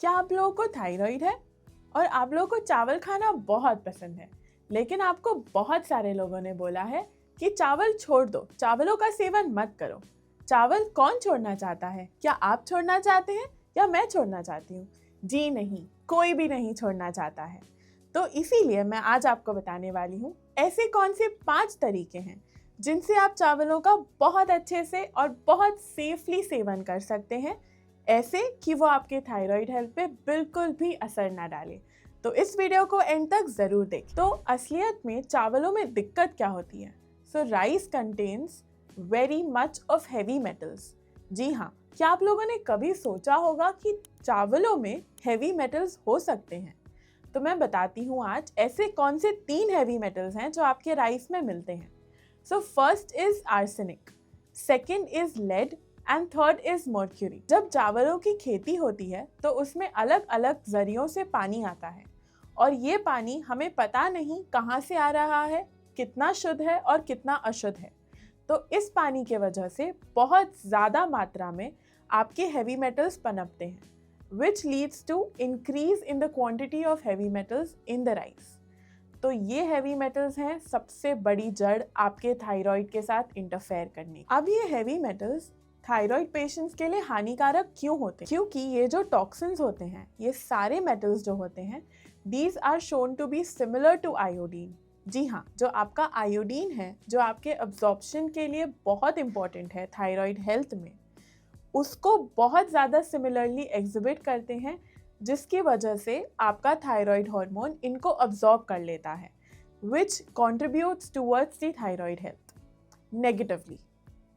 क्या आप लोगों को थायराइड है और आप लोगों को चावल खाना बहुत पसंद है, लेकिन आपको बहुत सारे लोगों ने बोला है कि चावल छोड़ दो, चावलों का सेवन मत करो। चावल कौन छोड़ना चाहता है? क्या आप छोड़ना चाहते हैं या मैं छोड़ना चाहती हूँ? जी नहीं, कोई भी नहीं छोड़ना चाहता है। तो इसीलिए मैं आज आपको बताने वाली हूँ ऐसे कौन से 5 तरीके हैं जिनसे आप चावलों का बहुत अच्छे से और बहुत सेफली सेवन कर सकते हैं, ऐसे कि वो आपके थायराइड हेल्थ पे बिल्कुल भी असर ना डाले। तो इस वीडियो को एंड तक जरूर देखें। तो असलियत में चावलों में दिक्कत क्या होती है? So rice contains very much of heavy metals. जी हाँ, क्या आप लोगों ने कभी सोचा होगा कि चावलों में हैवी मेटल्स हो सकते हैं? तो मैं बताती हूँ आज ऐसे कौन से 3 हैवी मेटल्स हैं जो आपके राइस में मिलते हैं। So first is arsenic, second is lead and third is mercury. जब चावलों की खेती होती है तो उसमें अलग अलग जरियों से पानी आता है और ये पानी हमें पता नहीं कहाँ से आ रहा है, कितना शुद्ध है और कितना अशुद्ध है। तो इस पानी के वजह से बहुत ज़्यादा मात्रा में आपके हैवी मेटल्स पनपते हैं, which leads to increase in the quantity of heavy metals in the rice। तो ये हैवी मेटल्स हैं सबसे बड़ी जड़ आपके थायराइड के साथ इंटरफेयर करने। अब ये हैवी मेटल्स थायराइड पेशेंट्स के लिए हानिकारक क्यों होते हैं? क्योंकि ये जो टॉक्सिन्स होते हैं, ये सारे मेटल्स जो होते हैं, these are shown to be similar to iodine. जी हाँ, जो आपका आयोडीन है, जो आपके अब्जॉर्प्शन के लिए बहुत इंपॉर्टेंट है थायराइड हेल्थ में, उसको बहुत ज़्यादा सिमिलरली एग्जिबिट करते हैं, जिसकी वजह से आपका थायराइड हार्मोन इनको अब्जॉर्ब कर लेता है, which contributes towards the thyroid health negatively.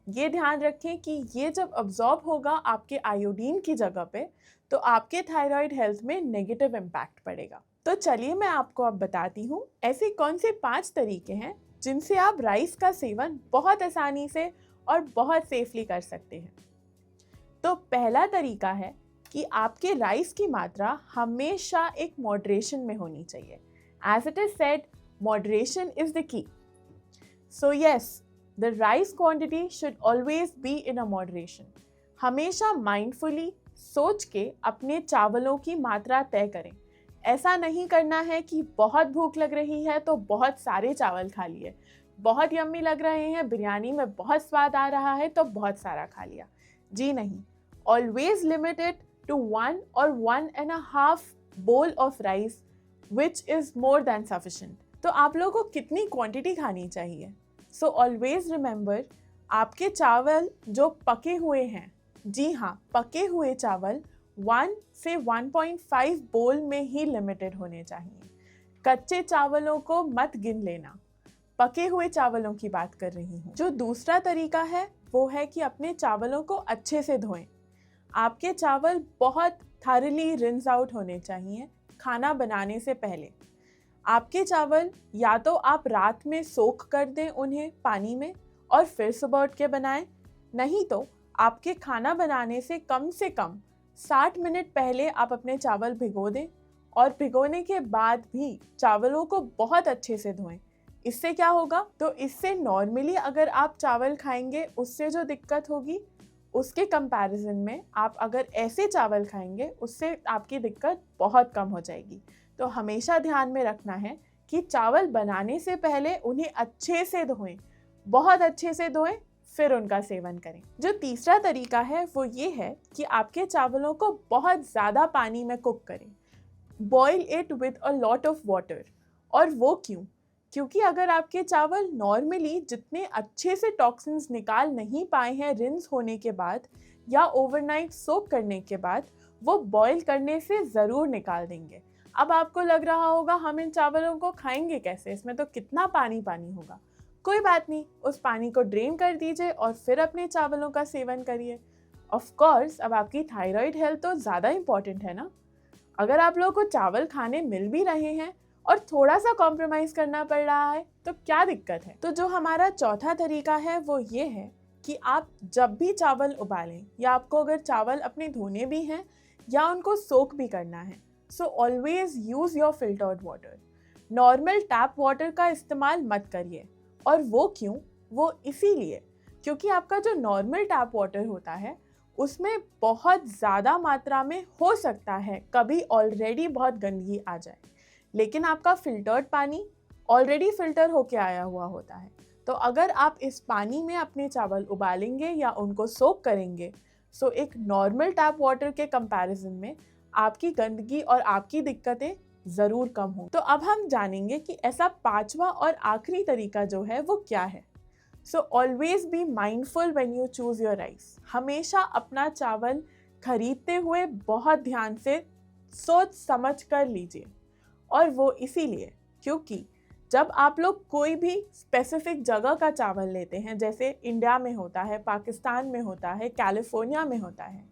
ये ध्यान रखें कि ये जब अब्जॉर्ब होगा आपके आयोडीन की जगह पे, तो आपके थायराइड हेल्थ में नेगेटिव इम्पैक्ट पड़ेगा। तो चलिए मैं आपको अब बताती हूँ ऐसे कौन से 5 तरीके हैं जिनसे आप राइस का सेवन बहुत आसानी से और बहुत सेफली कर सकते हैं। तो पहला तरीका है कि आपके राइस की मात्रा हमेशा एक मॉडरेशन में होनी चाहिए। As it is said, moderation is the key. So yes, the rice quantity should always be in a moderation। हमेशा माइंडफुली सोच के अपने चावलों की मात्रा तय करें। ऐसा नहीं करना है कि बहुत भूख लग रही है तो बहुत सारे चावल खा लिए, बहुत यम्मी लग रहे हैं, बिरयानी में बहुत स्वाद आ रहा है तो बहुत सारा खा लिया। जी नहीं, always limit it to 1 or 1.5 bowl of rice, which is more than sufficient। तो आप लोगों को कितनी क्वांटिटी खानी चाहिए? सो ऑलवेज रिमेंबर, आपके चावल जो पके हुए हैं, जी हाँ, पके हुए चावल 1 से 1.5 बोल में ही लिमिटेड होने चाहिए। कच्चे चावलों को मत गिन लेना, पके हुए चावलों की बात कर रही हूँ। जो दूसरा तरीका है वो है कि अपने चावलों को अच्छे से धोएं। आपके चावल बहुत थॉरली रिंस आउट होने चाहिए खाना बनाने से पहले। आपके चावल या तो आप रात में सोख कर दें उन्हें पानी में और फिर सुबह उठ के बनाएं, नहीं तो आपके खाना बनाने से कम 60 मिनट पहले आप अपने चावल भिगो दें और भिगोने के बाद भी चावलों को बहुत अच्छे से धोएं। इससे क्या होगा? तो इससे नॉर्मली अगर आप चावल खाएंगे उससे जो दिक्कत होगी, उसके कंपैरिजन में आप अगर ऐसे चावल खाएंगे उससे आपकी दिक्कत बहुत कम हो जाएगी। तो हमेशा ध्यान में रखना है कि चावल बनाने से पहले उन्हें अच्छे से धोएं, बहुत अच्छे से धोएं, फिर उनका सेवन करें। जो तीसरा तरीका है वो ये है कि आपके चावलों को बहुत ज़्यादा पानी में कुक करें। Boil it with a lot of water. और वो क्यों? क्योंकि अगर आपके चावल नॉर्मली जितने अच्छे से टॉक्सिन्स निकाल नहीं पाए हैं रिंस होने के बाद या ओवरनाइट सोक करने के बाद, वो बॉयल करने से ज़रूर निकाल देंगे। अब आपको लग रहा होगा हम इन चावलों को खाएंगे कैसे, इसमें तो कितना पानी पानी होगा। कोई बात नहीं, उस पानी को ड्रेन कर दीजिए और फिर अपने चावलों का सेवन करिए। ऑफ कोर्स, अब आपकी थायराइड हेल्थ तो ज़्यादा इम्पॉर्टेंट है ना। अगर आप लोगों को चावल खाने मिल भी रहे हैं और थोड़ा सा कॉम्प्रोमाइज़ करना पड़ रहा है तो क्या दिक्कत है? तो जो हमारा चौथा तरीका है वो ये है कि आप जब भी चावल उबालें, या आपको अगर चावल अपने धोने भी हैं या उनको सोक भी करना है, so always use your filtered water. Normal tap water का इस्तेमाल मत करिए। और वो क्यों? वो इसीलिए क्योंकि आपका जो नॉर्मल टैप वाटर होता है उसमें बहुत ज़्यादा मात्रा में हो सकता है कभी ऑलरेडी बहुत गंदगी आ जाए, लेकिन आपका फिल्टर्ड पानी ऑलरेडी फिल्टर होके आया हुआ होता है। तो अगर आप इस पानी में अपने चावल उबालेंगे या उनको सोक करेंगे, सो एक नॉर्मल टैप वाटर के कंपैरिजन में आपकी गंदगी और आपकी दिक्कतें ज़रूर कम हों। तो अब हम जानेंगे कि ऐसा पांचवा और आखिरी तरीका जो है वो क्या है। So always be mindful when you choose your rice. हमेशा अपना चावल खरीदते हुए बहुत ध्यान से सोच समझ कर लीजिए, और वो इसीलिए क्योंकि जब आप लोग कोई भी स्पेसिफिक जगह का चावल लेते हैं, जैसे इंडिया में होता है, पाकिस्तान में होता है, कैलिफोर्निया में होता है,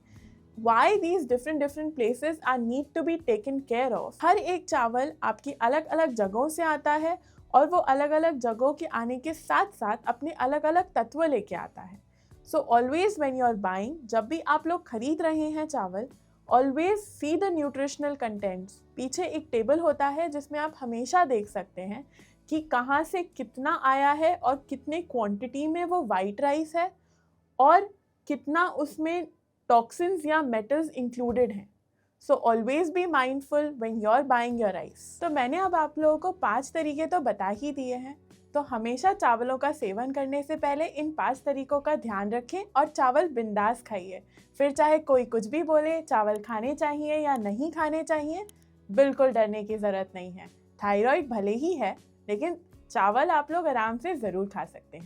why these different places are need to be taken care of। हर एक चावल आपकी अलग अलग जगहों से आता है और वो अलग अलग जगहों के आने के साथ साथ अपने अलग अलग तत्व लेके आता है। So always when you are buying, जब भी आप लोग खरीद रहे हैं चावल, always see the nutritional contents. पीछे एक टेबल होता है जिसमें आप हमेशा देख सकते हैं कि कहाँ से कितना आया है और कितने क्वांटिटी में वो वाइट राइस है और कितना उसमें टॉक्सिन्स या मेटल्स इंक्लूडेड हैं। So always be mindful when you are buying your rice. तो मैंने अब आप लोगों को 5 तरीके तो बता ही दिए हैं, तो हमेशा चावलों का सेवन करने से पहले इन 5 तरीकों का ध्यान रखें और चावल बिंदास खाइए। फिर चाहे कोई कुछ भी बोले, चावल खाने चाहिए या नहीं खाने चाहिए, बिल्कुल डरने की ज़रूरत नहीं है। थायराइड भले ही है, लेकिन चावल आप लोग आराम से ज़रूर खा सकते हैं।